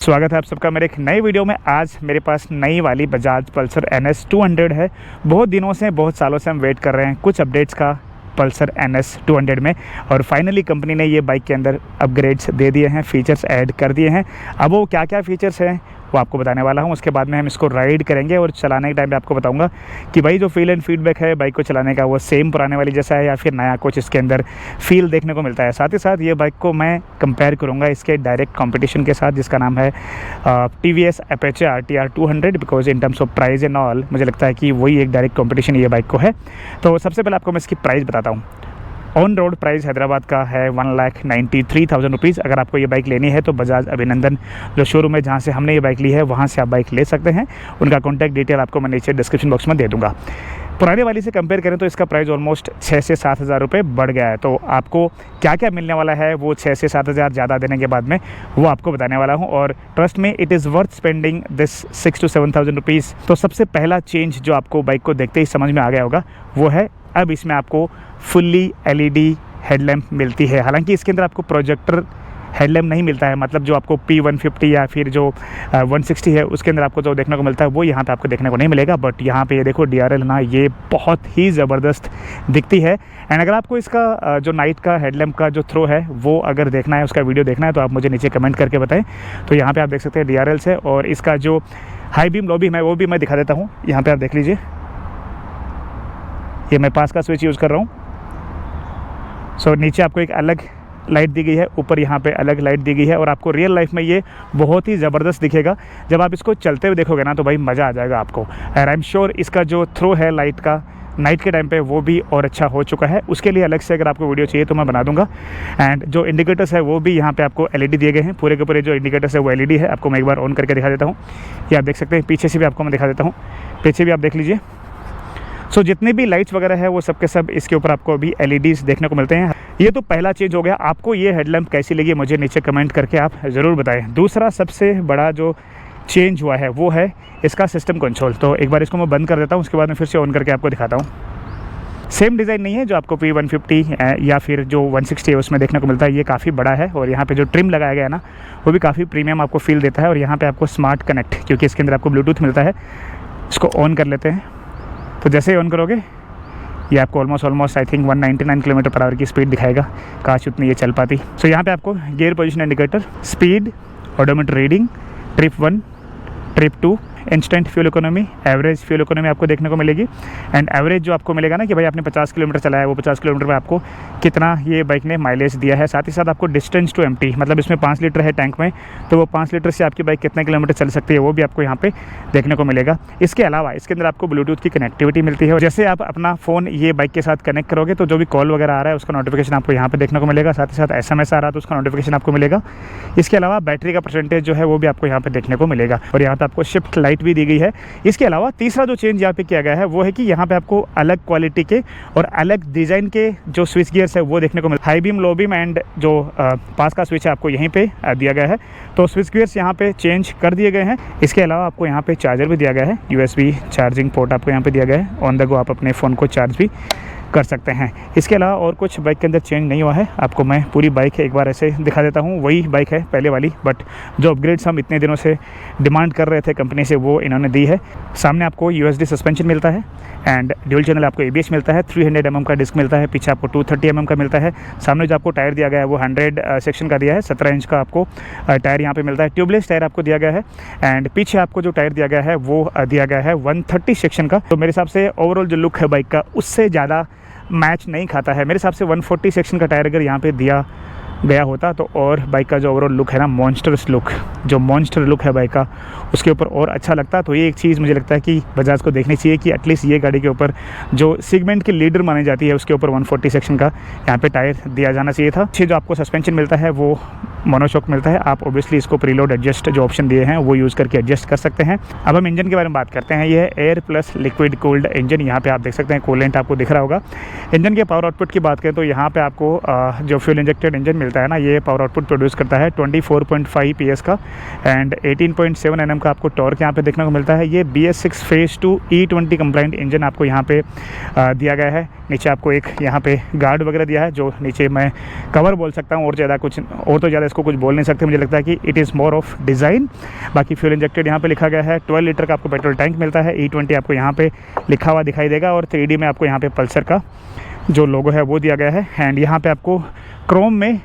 स्वागत है आप सबका मेरे एक नए वीडियो में। आज मेरे पास नई वाली बजाज पल्सर NS 200 है। बहुत दिनों से, बहुत सालों से हम वेट कर रहे हैं कुछ अपडेट्स का पल्सर NS 200 में, और फाइनली कंपनी ने ये बाइक के अंदर अपग्रेड्स दे दिए हैं, फीचर्स ऐड कर दिए हैं। अब वो क्या क्या फीचर्स हैं वो आपको बताने वाला हूँ। उसके बाद में हम इसको राइड करेंगे और चलाने के टाइम पे आपको बताऊंगा कि भाई जो फील एंड फीडबैक है बाइक को चलाने का वो सेम पुराने वाली जैसा है या फिर नया कुछ इसके अंदर फील देखने को मिलता है। साथ ही साथ ये बाइक को मैं कंपेयर करूँगा इसके डायरेक्ट कंपटीशन के साथ, जिसका नाम है TVS Apache RTR 200, because in terms of price and all मुझे लगता है कि वही एक डायरेक्ट कॉम्पिटिशन ये बाइक को है। तो सबसे पहले आपको मैं इसकी प्राइस बताता हूँ। ऑन रोड प्राइस हैदराबाद का है 1,93,000 रुपीज़। अगर आपको ये बाइक लेनी है तो बजाज अभिनंदन जो शोरूम है जहाँ से हमने ये बाइक ली है वहाँ से आप बाइक ले सकते हैं। उनका कॉन्टैक्ट डिटेल आपको मैं नीचे डिस्क्रिप्शन बॉक्स में दे दूँगा। पुराने वाली से कंपेयर करें तो इसका प्राइस ऑलमोस्ट 6 से 7 हज़ार रुपये बढ़ गया है। तो आपको क्या क्या मिलने वाला है वो 6 से 7 हज़ार ज़्यादा देने के बाद में वो आपको बताने वाला हूँ। और ट्रस्ट में it is worth spending this 6 to 7,000 rupees. तो सबसे पहला चेंज जो आपको बाइक को देखते ही समझ में आ गया होगा वो है अब इसमें आपको फुल्ली LED हेडलैम्प मिलती है। हालांकि इसके अंदर आपको प्रोजेक्टर हेडलैम्प नहीं मिलता है, मतलब जो आपको P150 या फिर जो 160 है उसके अंदर आपको जो देखने को मिलता है वो यहाँ पे आपको देखने को नहीं मिलेगा। बट यहाँ पे ये देखो DRL ना, ये बहुत ही ज़बरदस्त दिखती है। एंड अगर आपको इसका जो नाइट का हेडलैम्प का जो थ्रो है वो अगर देखना है, उसका वीडियो देखना है तो आप मुझे नीचे कमेंट करके बताएं। तो यहाँ पर आप देख सकते हैं DRL से, और इसका जो हाई बीम लो बीम है वो भी मैं दिखा देता हूँ। यहाँ पर आप देख लीजिए, ये मैं पास का स्विच यूज़ कर रहा हूँ। सो नीचे आपको एक अलग लाइट दी गई है, ऊपर यहाँ पे अलग लाइट दी गई है, और आपको रियल लाइफ में ये बहुत ही ज़बरदस्त दिखेगा। जब आप इसको चलते हुए देखोगे ना तो भाई मज़ा आ जाएगा आपको। और आई एम श्योर इसका जो थ्रो है लाइट का नाइट के टाइम पे वो भी और अच्छा हो चुका है। उसके लिए अलग से अगर आपको वीडियो चाहिए तो मैं बना दूंगा। एंड जो इंडिकेटर्स है वो भी यहाँ पे आपको LED दिए गए हैं। पूरे के पूरे जो इंडिकेटर्स है वो LED है। आपको मैं एक बार ऑन करके दिखा देता हूँ। ये आप देख सकते हैं, पीछे से भी आपको मैं दिखा देता हूँ, पीछे भी आप देख लीजिए। सो जितने भी लाइट्स वगैरह है वो सब के सब इसके ऊपर आपको अभी LEDs देखने को मिलते हैं। ये तो पहला चेंज हो गया। आपको ये हेडलैम्प कैसी लगी मुझे नीचे कमेंट करके आप ज़रूर बताएं। दूसरा सबसे बड़ा जो चेंज हुआ है वो है इसका सिस्टम कंट्रोल। तो एक बार इसको मैं बंद कर देता हूँ, उसके बाद में फिर से ऑन करके आपको दिखाता हूँ। सेम डिज़ाइन नहीं है जो आपको P150 या फिर जो 160 है उसमें देखने को मिलता है। ये काफ़ी बड़ा है, और यहाँ पे जो ट्रिम लगाया गया है ना वो भी काफ़ी प्रीमियम आपको फील देता है। और यहाँ पे आपको स्मार्ट कनेक्ट, क्योंकि इसके अंदर आपको ब्लूटूथ मिलता है। इसको ऑन कर लेते हैं। तो जैसे ही ऑन करोगे ये आपको almost I think 199 kilometre per hour की स्पीड दिखाएगा। काश उतनी ये चल पाती। सो यहाँ पे आपको gear position indicator, speed, odometer reading, trip 1, trip 2, instant fuel economy, average fuel economy आपको देखने को मिलेगी। एंड एवरेज जो आपको मिलेगा ना कि भाई आपने 50 किलोमीटर चलाया है, वो 50 किलोमीटर में आपको कितना ये बाइक ने माइलेज दिया है। साथ ही साथ आपको डिस्टेंस टू एम्प्टी, मतलब इसमें 5 लीटर है टैंक में, तो वो 5 लीटर से आपकी बाइक कितने किलोमीटर चल सकती है वो भी आपको यहाँ पे देखने को मिलेगा। इसके अलावा इसके अंदर आपको ब्लूटूथ की कनेक्टिविटी मिलती है, और जैसे आप अपना फ़ोन ये बाइक के साथ कनेक्ट करोगे तो जो भी कॉल वगैरह आ रहा है उसका नोटिफिकेशन आपको यहाँ पे देखने को मिलेगा। साथ ही साथ SMS आ रहा है तो उसका नोटिफिकेशन आपको मिलेगा। इसके अलावा बैटरी का परसेंटेज जो है वो भी आपको यहाँ पे देखने को मिलेगा, और यहाँ पे आपको शिफ्ट लाइट भी दी गई है। इसके अलावा तीसरा जो चेंज यहाँ पे किया गया है वो है कि यहाँ पे आपको अलग क्वालिटी के और अलग डिज़ाइन के जो स्विच गियर्स है वो देखने को मिलता है। High beam, low beam and जो पास का स्विच है आपको यहीं पे दिया गया है। तो स्विच गियर्स यहाँ पे चेंज कर दिए गए हैं। इसके अलावा आपको यहाँ पे चार्जर भी दिया गया है, USB चार्जिंग पोर्ट आपको यहाँ पे दिया गया है। ऑन द गो आप अपने फ़ोन को चार्ज भी कर सकते हैं। इसके अलावा और कुछ बाइक के अंदर चेंज नहीं हुआ है। आपको मैं पूरी बाइक एक बार ऐसे दिखा देता हूँ। वही बाइक है पहले वाली, बट जो अपग्रेड्स हम इतने दिनों से डिमांड कर रहे थे कंपनी से वो इन्होंने दी है। सामने आपको USD सस्पेंशन मिलता है, एंड ड्यूल चैनल आपको ABS मिलता है। 300 mm का डिस्क मिलता है, पीछे आपको 230 mm का मिलता है। सामने जो आपको टायर दिया गया है वो 100 सेक्शन का दिया है। 17 इंच का आपको टायर यहाँ पे मिलता है। ट्यूबलेस टायर आपको दिया गया है, एंड पीछे आपको जो टायर दिया गया है वो दिया गया है 130 सेक्शन का। तो मेरे हिसाब से ओवरऑल जो लुक है बाइक का उससे ज़्यादा मैच नहीं खाता है। मेरे हिसाब से 140 सेक्शन का टायर अगर यहाँ पे दिया गया होता तो और बाइक का जो ओवरऑल लुक है ना, मॉन्स्टरस लुक, जो मॉन्स्टर लुक है बाइक का, उसके ऊपर और अच्छा लगता। तो ये एक चीज़ मुझे लगता है कि बजाज को देखनी चाहिए कि एटलीस्ट ये गाड़ी के ऊपर जो सेगमेंट की लीडर मानी जाती है उसके ऊपर 140 सेक्शन का यहाँ पे टायर दिया जाना चाहिए था। जो आपको सस्पेंशन मिलता है वो मोनोशॉक मिलता है। आप ओबियसली इसको प्रीलोड एडजस्ट जो ऑप्शन दिए हैं वो यूज़ करके एडजस्ट कर सकते हैं। अब हम इंजन के बारे में बात करते हैं। ये air plus liquid cooled engine, यहाँ पे आप देख सकते हैं कूलेंट आपको दिख रहा होगा। इंजन के पावर आउटपुट की बात करें तो यहाँ पे आपको जो फ्यूल इंजेक्टेड इंजन मिलता है ना, ये पावर आउटपुट प्रोड्यूस करता है 24.5 PS का एंड 18.7 Nm का आपको टॉर्क यहाँ पे देखने को मिलता है। ये BS6 phase 2 E20 complaint engine आपको यहाँ पे दिया गया है। नीचे आपको एक यहाँ पे गार्ड वगैरह दिया है, जो नीचे मैं कवर बोल सकता हूँ, और तो ज़्यादा इसको कुछ बोल नहीं सकते। मुझे लगता है कि it is more of design. बाकी फ्यूल इंजेक्टेड यहाँ पे लिखा गया है। 12 लीटर का आपको पेट्रोल टैंक मिलता है। E20 आपको यहाँ पे लिखा हुआ दिखाई देगा और 3D में आपको यहाँ पे पल्सर का जो लोगो है वो दिया गया है। एंड यहाँ पे आपको क्रोम में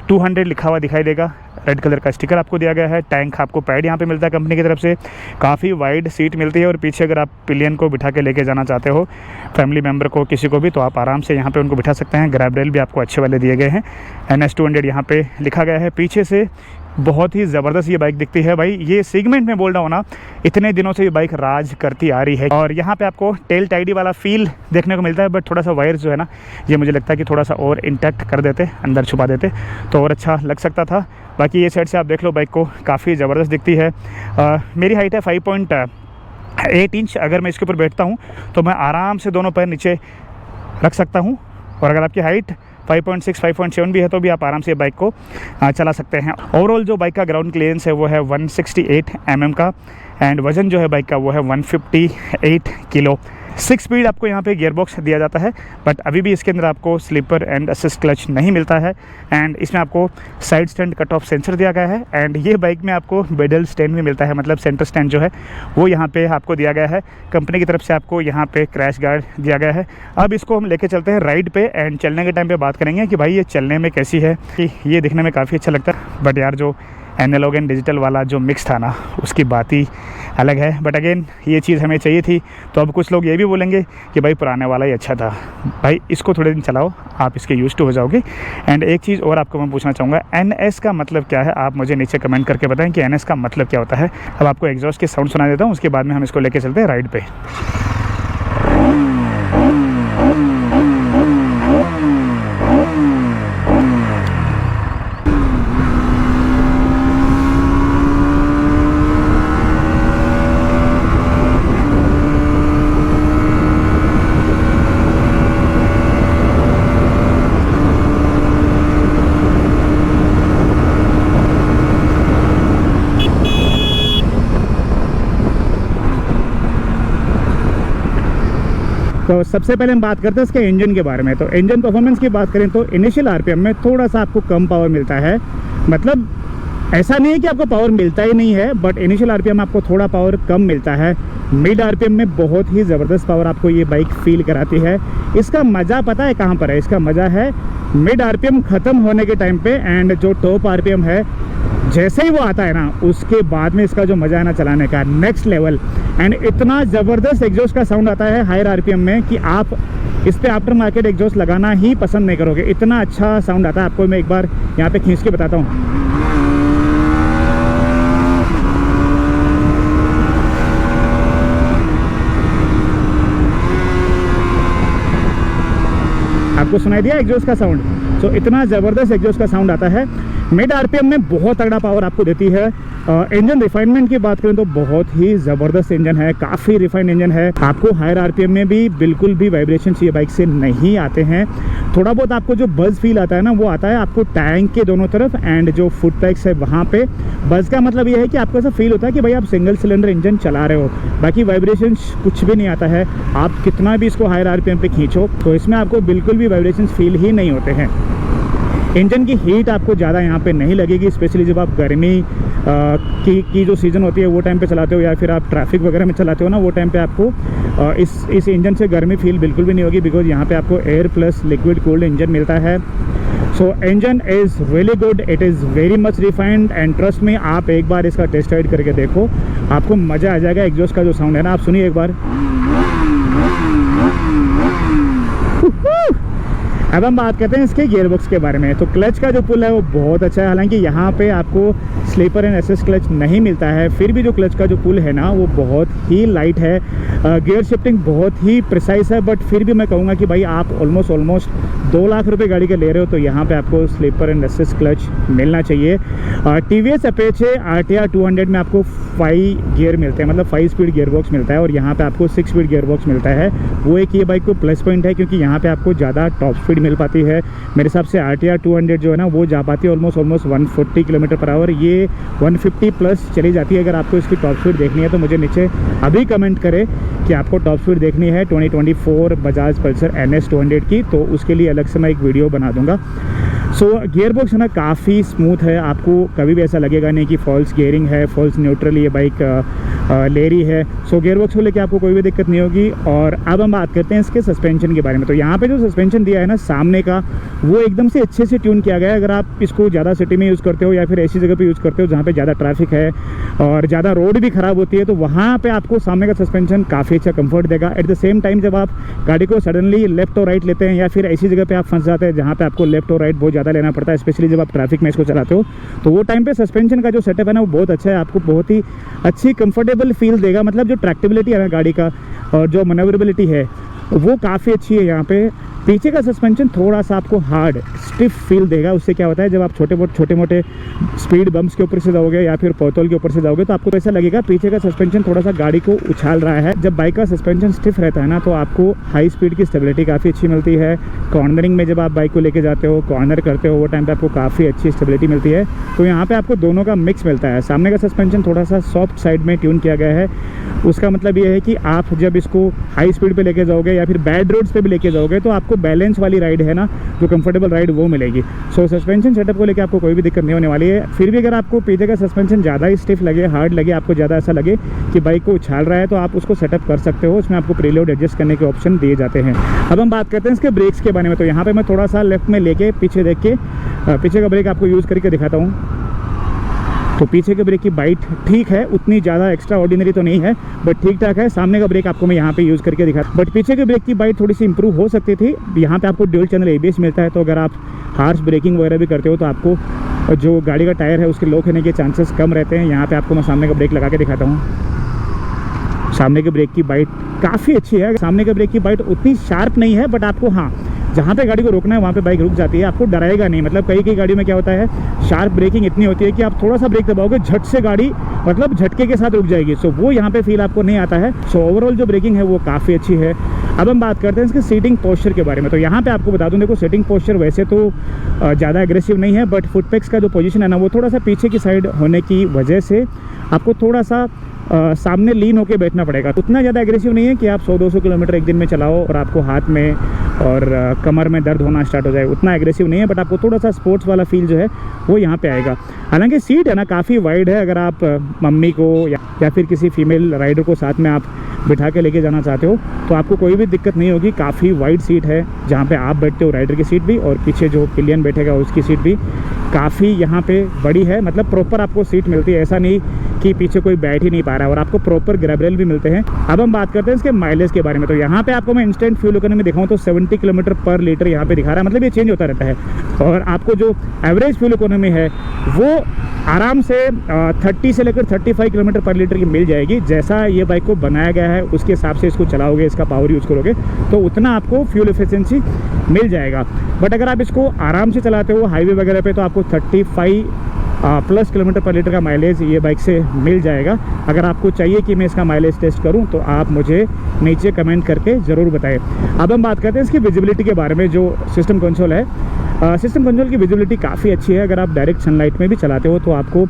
200 लिखा हुआ दिखाई देगा। रेड कलर का स्टिकर आपको दिया गया है। टैंक आपको पैड यहाँ पे मिलता है कंपनी की तरफ से। काफ़ी वाइड सीट मिलती है और पीछे अगर आप पिलियन को बिठा के लेके जाना चाहते हो, फैमिली मेम्बर को, किसी को भी, तो आप आराम से यहाँ पे उनको बिठा सकते हैं। ग्रैब रेल भी आपको अच्छे वाले दिए गए हैं। NS 200 यहाँ पे लिखा गया है। पीछे से बहुत ही ज़बरदस्त ये बाइक दिखती है भाई। ये सेगमेंट में बोल रहा हूँ ना, इतने दिनों से ये बाइक राज करती आ रही है। और यहाँ पे आपको टेल टाइडी वाला फील देखने को मिलता है, बट थोड़ा सा वायर्स जो है ना, ये मुझे लगता है कि थोड़ा सा और इंटैक्ट कर देते, अंदर छुपा देते तो और अच्छा लग सकता था। बाकी ये साइड से आप देख लो, बाइक को काफ़ी ज़बरदस्त दिखती है। मेरी हाइट है 5.8 इंच। अगर मैं इसके ऊपर बैठता हूँ तो मैं आराम से दोनों पैर नीचे रख सकता हूँ, और अगर आपकी हाइट 5.6 5.7 भी है तो भी आप आराम से बाइक को चला सकते हैं। ओवरऑल जो बाइक का ग्राउंड क्लियरेंस है वो है 168 mm का, एंड वज़न जो है बाइक का वो है 158 किलो। 6 स्पीड आपको यहाँ पे गियर बॉक्स दिया जाता है, बट अभी भी इसके अंदर आपको स्लीपर एंड असिस्ट क्लच नहीं मिलता है। एंड इसमें आपको side stand cut off sensor दिया गया है। एंड ये बाइक में आपको बेडल स्टैंड भी मिलता है, मतलब सेंटर स्टैंड जो है वो यहाँ पे आपको दिया गया है। कंपनी की तरफ से आपको यहाँ पे क्रैश गार्ड दिया गया है। अब इसको हम लेके चलते हैं राइड पे, एंड चलने के टाइम पे बात करेंगे कि भाई ये चलने में कैसी है। कि ये दिखने में काफ़ी अच्छा लगता है, बट यार जो एनालॉग एंड डिजिटल वाला जो मिक्स था ना, उसकी बात ही अलग है। बट अगेन ये चीज़ हमें चाहिए थी, तो अब कुछ लोग ये भी बोलेंगे कि भाई पुराने वाला ही अच्छा था। भाई इसको थोड़े दिन चलाओ, आप इसके यूज़ टू हो जाओगे। एंड एक चीज़ और आपको मैं पूछना चाहूँगा, NS का मतलब क्या है? आप मुझे नीचे कमेंट करके बताएं कि NS का मतलब क्या होता है। अब आपको एग्जॉस्ट के साउंड सुना देता हूँ, उसके बाद में हम इसको लेके चलते हैं राइड पे। तो सबसे पहले हम बात करते हैं इसके इंजन के बारे में। तो इंजन परफॉर्मेंस की बात करें तो इनिशियल RPM में थोड़ा सा आपको कम पावर मिलता है। मतलब ऐसा नहीं है कि आपको पावर मिलता ही नहीं है, बट इनिशियल RPM में आपको थोड़ा पावर कम मिलता है। मिड RPM में बहुत ही ज़बरदस्त पावर आपको ये बाइक फील कराती है। इसका मज़ा पता है कहाँ पर है? इसका मज़ा है मिड RPM ख़त्म होने के टाइम पे, एंड जो टॉप RPM है जैसे ही वो आता है ना, उसके बाद में इसका जो मज़ा है ना चलाने का, नेक्स्ट लेवल। एंड इतना ज़बरदस्त एग्जॉस्ट का साउंड आता है हायर RPM में कि आप इस पर आफ्टर मार्केट एग्जॉस्ट लगाना ही पसंद नहीं करोगे। इतना अच्छा साउंड आता है। आपको मैं एक बार यहाँ पे खींच के बताता हूँ। आपको सुनाई दिया एग्जॉस्ट का साउंड? तो इतना ज़बरदस्त एग्जॉस्ट का साउंड आता है। मिड RPM में बहुत तगड़ा पावर आपको देती है। इंजन रिफाइनमेंट की बात करें तो बहुत ही ज़बरदस्त इंजन है, काफ़ी रिफाइंड इंजन है। आपको हायर RPM में भी बिल्कुल भी वाइब्रेशन ये बाइक से नहीं आते हैं। थोड़ा बहुत आपको जो बज़ फील आता है ना, वो आता है आपको टैंक के दोनों तरफ, एंड जो फुट पैक्स है वहाँ पे। बज़ का मतलब ये है कि आपको ऐसा फील होता है कि भाई आप सिंगल सिलेंडर इंजन चला रहे हो। बाकी वाइब्रेशन कुछ भी नहीं आता है। आप कितना भी इसको हायर RPM पे खींचो तो इसमें आपको बिल्कुल भी वाइब्रेशन फील ही नहीं होते हैं। इंजन की हीट आपको ज़्यादा यहाँ पे नहीं लगेगी, स्पेशली जब आप गर्मी की जो सीज़न होती है वो टाइम पे चलाते हो, या फिर आप ट्रैफिक वगैरह में चलाते हो ना, वो टाइम पे आपको इस इंजन से गर्मी फील बिल्कुल भी नहीं होगी, बिकॉज यहाँ पे आपको air plus liquid cooled engine मिलता है। सो engine is really good, it is very much refined, and trust में आप एक बार इसका टेस्ट राइड करके देखो, आपको मज़ा आ जाएगा। एग्जॉस्ट का जो साउंड है ना, आप सुनिए एक बार। अब हम बात करते हैं इसके गियरबॉक्स के बारे में। तो क्लच का जो पुल है वो बहुत अच्छा है। हालांकि यहाँ पे आपको स्लीपर एंड असिस्ट क्लच नहीं मिलता है, फिर भी जो क्लच का जो पुल है ना वो बहुत ही लाइट है। गियर शिफ्टिंग बहुत ही प्रिसाइज है, बट फिर भी मैं कहूँगा कि भाई आप ऑलमोस्ट 2 लाख रुपए गाड़ी के ले रहे हो तो यहाँ पे आपको स्लीपर एंड असिस्ट क्लच मिलना चाहिए। TVS अपेचे RTR 200 में आपको 5 गियर मिलते हैं, मतलब 5 स्पीड गियर बॉक्स मिलता है, और यहाँ पे आपको 6 स्पीड गियर बॉक्स मिलता है। वो एक ये बाइक को प्लस पॉइंट है, क्योंकि यहाँ पे आपको ज़्यादा टॉप स्पीड मिल पाती है। मेरे हिसाब से RTR 200 जो है ना वो जा पाती है ऑलमोस्ट 140 किलोमीटर पर आवर, ये 150 प्लस चली जाती है। अगर आपको इसकी टॉप स्पीड देखनी है तो मुझे नीचे अभी कमेंट करें कि आपको टॉप स्पीड देखनी है 2024 बजाज पल्सर NS 200 की, तो उसके लिए अलग से मैं एक वीडियो बना दूंगा। सो गियर बॉक्स है ना काफ़ी स्मूथ है, आपको कभी भी ऐसा लगेगा नहीं कि फॉल्स गियरिंग है, फॉल्स न्यूट्रल ये बाइक ले रही है। सो गियर बॉक्स को लेकर आपको कोई भी दिक्कत नहीं होगी। और अब हम बात करते हैं इसके सस्पेंशन के बारे में। तो यहाँ पे जो सस्पेंशन दिया है ना सामने का, वो एकदम से अच्छे से ट्यून किया गया है। अगर आप इसको ज़्यादा सिटी में यूज़ करते हो या फिर ऐसी जगह पे यूज़ करते हो जहाँ पे ज़्यादा ट्रैफिक है और ज़्यादा रोड भी ख़राब होती है, तो वहाँ पे आपको सामने का सस्पेंशन काफ़ी अच्छा कंफर्ट देगा। एट द सेम टाइम जब आप गाड़ी को सडनली लेफ्ट और राइट लेते हैं या फिर ऐसी जगह पर आप फंस जाते हैं जहाँ पर आपको लेफ्ट और राइट बहुत ज़्यादा लेना पड़ता है, स्पेशली जब आप ट्रैफिक में इसको चलाते हो, तो वो टाइम पे सस्पेंशन का जो सेटअप है ना वो बहुत अच्छा है, आपको बहुत ही अच्छी कंफर्टेबल फील देगा। मतलब जो ट्रैक्टेबिलिटी है ना गाड़ी का और जो मैनेवरेबिलिटी है वो काफ़ी अच्छी है। यहाँ पे पीछे का सस्पेंशन थोड़ा सा आपको हार्ड स्टिफ फील देगा। उससे क्या होता है, जब आप छोटे मोटे स्पीड बम्प्स के ऊपर से जाओगे या फिर पोतोल के ऊपर से जाओगे तो आपको ऐसा लगेगा पीछे का सस्पेंशन थोड़ा सा गाड़ी को उछाल रहा है। जब बाइक का सस्पेंशन स्टिफ रहता है ना तो आपको हाई स्पीड की स्टेबिलिटी काफ़ी अच्छी मिलती है। कॉर्नरिंग में जब आप बाइक को लेके जाते हो, कॉर्नर करते हो, वो टाइम पे आपको काफ़ी अच्छी स्टेबिलिटी मिलती है। तो यहाँ पे आपको दोनों का मिक्स मिलता है। सामने का सस्पेंशन थोड़ा सा सॉफ्ट साइड में ट्यून किया गया है, उसका मतलब ये है कि आप जब इसको हाई स्पीड पे लेके जाओगे या फिर बैड रोड्स पे भी लेके जाओगे तो आपको बैलेंस वाली राइड है ना, जो कंफर्टेबल राइड वो मिलेगी। सो सस्पेंशन सेटअप को लेके आपको कोई भी दिक्कत नहीं होने वाली है। फिर भी अगर आपको पीछे का सस्पेंशन ज़्यादा ही स्टिफ लगे, हार्ड लगे, आपको ज़्यादा ऐसा लगे कि बाइक को उछाल रहा है, तो आप उसको सेटअप कर सकते हो। उसमें आपको प्रीलोड एडजस्ट करने के ऑप्शन दिए जाते हैं। अब हम बात करते हैं इसके ब्रेक्स के बारे में। तो यहाँ पर मैं थोड़ा सा लेफ्ट में लेके पीछे देख के पीछे का ब्रेक आपको यूज़ करके दिखाता हूँ। तो पीछे के ब्रेक की बाइट ठीक है, उतनी ज़्यादा एक्स्ट्रा ऑर्डिनरी तो नहीं है, बट ठीक ठाक है। सामने का ब्रेक आपको मैं यहाँ पे यूज़ करके दिखा, बट पीछे के ब्रेक की बाइट थोड़ी सी इंप्रूव हो सकती थी। यहाँ पे आपको ड्यूल चैनल ABS मिलता है, तो अगर आप हार्श ब्रेकिंग वगैरह भी करते हो तो आपको जो गाड़ी का टायर है उसके लॉक होने के चांसेस कम रहते हैं। यहाँ पर आपको मैं सामने का ब्रेक लगा के दिखाता हूँ। सामने के ब्रेक की बाइट काफ़ी अच्छी है। सामने के ब्रेक की बाइट उतनी शार्प नहीं है, बट आपको हाँ जहाँ पे गाड़ी को रोकना है वहाँ पे बाइक रुक जाती है, आपको डराएगा नहीं। मतलब कई गाड़ियों में क्या होता है, शार्प ब्रेकिंग इतनी होती है कि आप थोड़ा सा ब्रेक दबाओगे झट से गाड़ी मतलब झटके के साथ रुक जाएगी। सो वो यहाँ पे फील आपको नहीं आता है। सो ओवरऑल जो ब्रेकिंग है वो काफ़ी अच्छी है। अब हम बात करते हैं इसके सीटिंग पोस्चर के बारे में। तो यहाँ पे आपको बता दूँ, देखो सीटिंग पोस्चर वैसे तो ज़्यादा एग्रेसिव नहीं है, बट फुटपेक्स का जो पोजीशन है ना वो थोड़ा सा पीछे की साइड होने की वजह से आपको थोड़ा सा सामने लीन होकर बैठना पड़ेगा। उतना ज़्यादा एग्रेसिव नहीं है कि आप 100-200 किलोमीटर एक दिन में चलाओ और आपको हाथ में और कमर में दर्द होना स्टार्ट हो जाए, उतना एग्रेसिव नहीं है, बट आपको थोड़ा सा स्पोर्ट्स वाला फील जो है वो यहाँ पे आएगा। हालांकि सीट है ना काफ़ी वाइड है, अगर आप मम्मी को या फिर किसी फीमेल राइडर को साथ में आप बिठा के लेके जाना चाहते हो तो आपको कोई भी दिक्कत नहीं होगी। काफ़ी वाइड सीट है जहाँ पे आप बैठते हो, राइडर की सीट भी, और पीछे जो पिलियन बैठेगा उसकी सीट भी काफ़ी यहाँ पे बड़ी है। मतलब प्रॉपर आपको सीट मिलती है, ऐसा नहीं कि पीछे कोई बैठ ही नहीं पा रहा है, और आपको प्रॉपर ग्रैब रेल भी मिलते हैं। अब हम बात करते हैं इसके माइलेज के बारे में। तो यहाँ पे आपको मैं इंस्टेंट फ्यूल इकोनॉमी दिखाऊँ तो 70 किलोमीटर पर लीटर यहाँ पे दिखा रहा है। मतलब ये चेंज होता रहता है। और आपको जो एवरेज फ्यूल इकोनॉमी है वो आराम से 30 से लेकर 35 किलोमीटर पर लीटर की मिल जाएगी। जैसा ये बाइक को बनाया गया है उसके हिसाब से इसको चलाओगे, इसका पावर यूज़ करोगे तो उतना आपको फ्यूल एफिशिएंसी मिल जाएगा। बट अगर आप इसको आराम से चलाते हो हाईवे वगैरह पे तो आपको 35 प्लस किलोमीटर पर लीटर का माइलेज ये बाइक से मिल जाएगा। अगर आपको चाहिए कि मैं इसका माइलेज टेस्ट करूं तो आप मुझे नीचे कमेंट करके ज़रूर बताएं। अब हम बात करते हैं इसकी विजिबिलिटी के बारे में। जो सिस्टम कंसोल है, सिस्टम कंसोल की विजिबिलिटी काफ़ी अच्छी है। अगर आप डायरेक्ट सनलाइट में भी चलाते हो तो आपको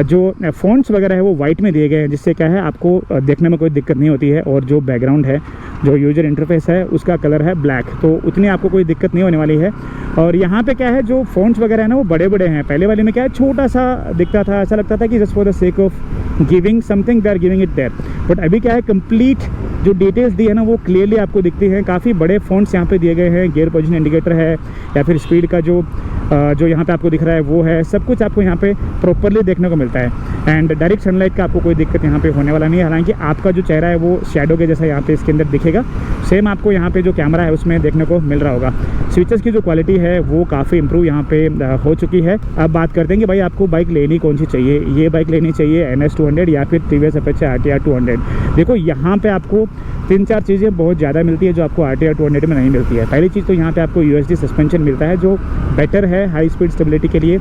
जो फ़ॉन्ट्स वगैरह है वो वाइट में दिए गए हैं, जिससे क्या है आपको देखने में कोई दिक्कत नहीं होती है। और जो बैकग्राउंड है, जो यूजर इंटरफेस है, उसका कलर है ब्लैक, तो उतनी आपको कोई दिक्कत नहीं होने वाली है। और यहाँ पे क्या है, जो फ़ॉन्ट्स वगैरह है ना वो बड़े बड़े हैं। पहले वाले में क्या है, छोटा सा दिखता था, ऐसा लगता था कि just for the sake of giving something they are giving it there. But अभी क्या है, कंप्लीट जो डिटेल्स दी है ना वो क्लियरली आपको दिखती हैं। काफ़ी बड़े फ़ॉन्ट्स यहाँ पे दिए गए हैं। गियर पोजीशन इंडिकेटर है या फिर स्पीड का जो यहाँ पे आपको दिख रहा है वो है, सब कुछ आपको यहाँ पे प्रॉपरली देखने को मिलता है। एंड डायरेक्ट सनलाइट का आपको कोई दिक्कत यहाँ पे होने वाला नहीं है। हालांकि आपका जो चेहरा है वो शैडो के जैसा यहाँ पे इसके अंदर दिखेगा, सेम आपको यहाँ पे जो कैमरा है उसमें देखने को मिल रहा होगा। स्विचेस की जो क्वालिटी है वो काफ़ी इंप्रूव यहाँ पे हो चुकी है। अब बात करते हैं कि भाई आपको बाइक लेनी कौन सी चाहिए। ये बाइक लेनी चाहिए NS 200 या फिर TVS Apache RTR 200। देखो यहाँ पे आपको 3-4 चीज़ें बहुत ज़्यादा मिलती है जो आपको RTR 200 में नहीं मिलती है। पहली चीज़ तो यहाँ पे आपको USD सस्पेंशन मिलता है जो बेटर है हाई स्पीड स्टेबिलिटी के लिए।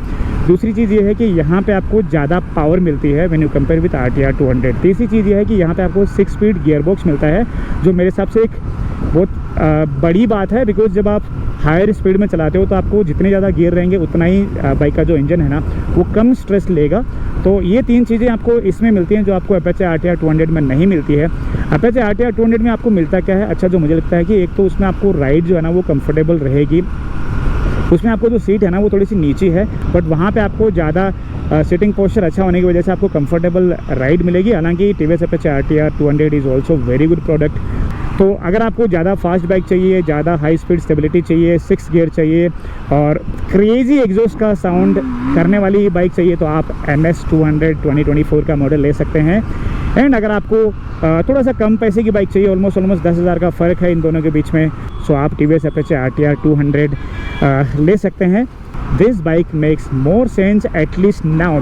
दूसरी चीज़ ये है कि यहाँ पे आपको ज़्यादा पावर मिलती है when you compare with RTR 200। तीसरी चीज़ ये है कि यहाँ पे आपको 6 स्पीड गियर बॉक्स मिलता है जो मेरे हिसाब से एक बहुत बड़ी बात है, बिकॉज जब आप हायर स्पीड में चलाते हो तो आपको जितने ज़्यादा गियर रहेंगे उतना ही बाइक का जो इंजन है ना वो कम स्ट्रेस लेगा। तो ये 3 चीज़ें आपको इसमें मिलती हैं जो आपको अपाचे RTR 200 में नहीं मिलती है। अपाचे RTR 200 में आपको मिलता क्या है, अच्छा जो मुझे लगता है कि एक तो उसमें आपको राइड जो है ना वो कंफर्टेबल रहेगी। उसमें आपको जो सीट है ना वो थोड़ी सी नीची है, बट वहाँ पे आपको ज़्यादा सिटिंग पोस्चर अच्छा होने की वजह से आपको कंफर्टेबल राइड मिलेगी। हालांकि TVS Apache RTR 200 is also very good product. तो अगर आपको ज़्यादा फास्ट बाइक चाहिए, ज़्यादा हाई स्पीड स्टेबिलिटी चाहिए, 6 गियर चाहिए और क्रेजी एग्जॉस्ट का साउंड करने वाली बाइक चाहिए तो आप NS 200 2024 का मॉडल ले सकते हैं। एंड अगर आपको थोड़ा सा कम पैसे की बाइक चाहिए, ऑलमोस्ट 10,000 का फ़र्क है इन दोनों के बीच में, सो आप TVS अपाचे RTR 200 ले सकते हैं। This bike makes more sense at least now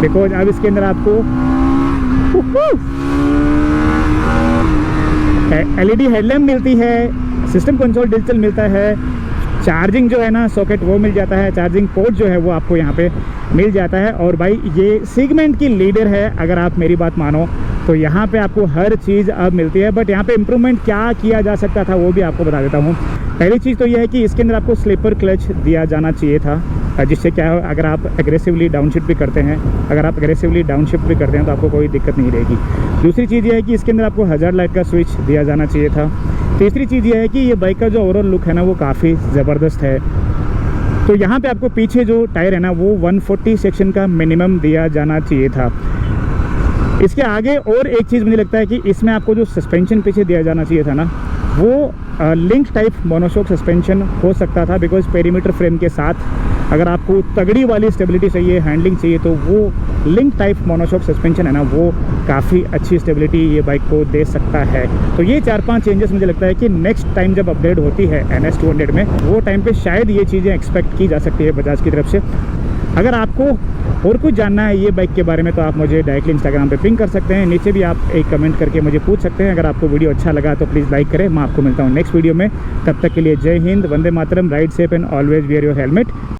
because अब इसके अंदर आपको LED हेडलैम्प मिलती है, सिस्टम कंट्रोल डिजिटल मिलता है, चार्जिंग जो है ना सॉकेट वो मिल जाता है, चार्जिंग पोर्ट जो है वो आपको यहाँ पे मिल जाता है। और भाई ये सेगमेंट की लीडर है अगर आप मेरी बात मानो तो यहाँ पे आपको हर चीज़ अब मिलती है। बट यहाँ पे इम्प्रूवमेंट क्या किया जा सकता था वो भी आपको बता देता हूँ। पहली चीज़ तो ये है कि इसके अंदर आपको स्लीपर क्लच दिया जाना चाहिए था, जिससे क्या है अगर आप एग्रेसिवली डाउनशिफ्ट भी करते हैं तो आपको कोई दिक्कत नहीं रहेगी। दूसरी चीज़ ये है कि इसके अंदर आपको हज़ार्ड लाइट का स्विच दिया जाना चाहिए था। तीसरी चीज़ ये है कि ये बाइक का जो ओवरऑल लुक है ना वो काफ़ी ज़बरदस्त है। तो यहाँ पे आपको पीछे जो टायर है ना वो 140 सेक्शन का मिनिमम दिया जाना चाहिए था। इसके आगे और एक चीज़ मुझे लगता है कि इसमें आपको जो सस्पेंशन पीछे दिया जाना चाहिए था ना वो लिंक टाइप मोनोशॉक सस्पेंशन हो सकता था, बिकॉज पेरीमीटर फ्रेम के साथ अगर आपको तगड़ी वाली स्टेबिलिटी चाहिए, हैंडलिंग चाहिए, तो वो लिंक टाइप मोनोशॉक सस्पेंशन है ना वो काफ़ी अच्छी स्टेबिलिटी ये बाइक को दे सकता है। तो ये 4-5 चेंजेस मुझे लगता है कि नेक्स्ट टाइम जब अपग्रेड होती है NS 200 में वो टाइम पे शायद ये चीज़ें एक्सपेक्ट की जा सकती है बजाज की तरफ से। अगर आपको और कुछ जानना है ये बाइक के बारे में तो आप मुझे डायरेक्टली इंस्टाग्राम पे पिंग कर सकते हैं, नीचे भी आप एक कमेंट करके मुझे पूछ सकते हैं। अगर आपको वीडियो अच्छा लगा तो प्लीज़ लाइक करें। मैं आपको मिलता हूँ नेक्स्ट वीडियो में, तब तक के लिए जय हिंद, वंदे मातरम, ride safe and always wear your helmet.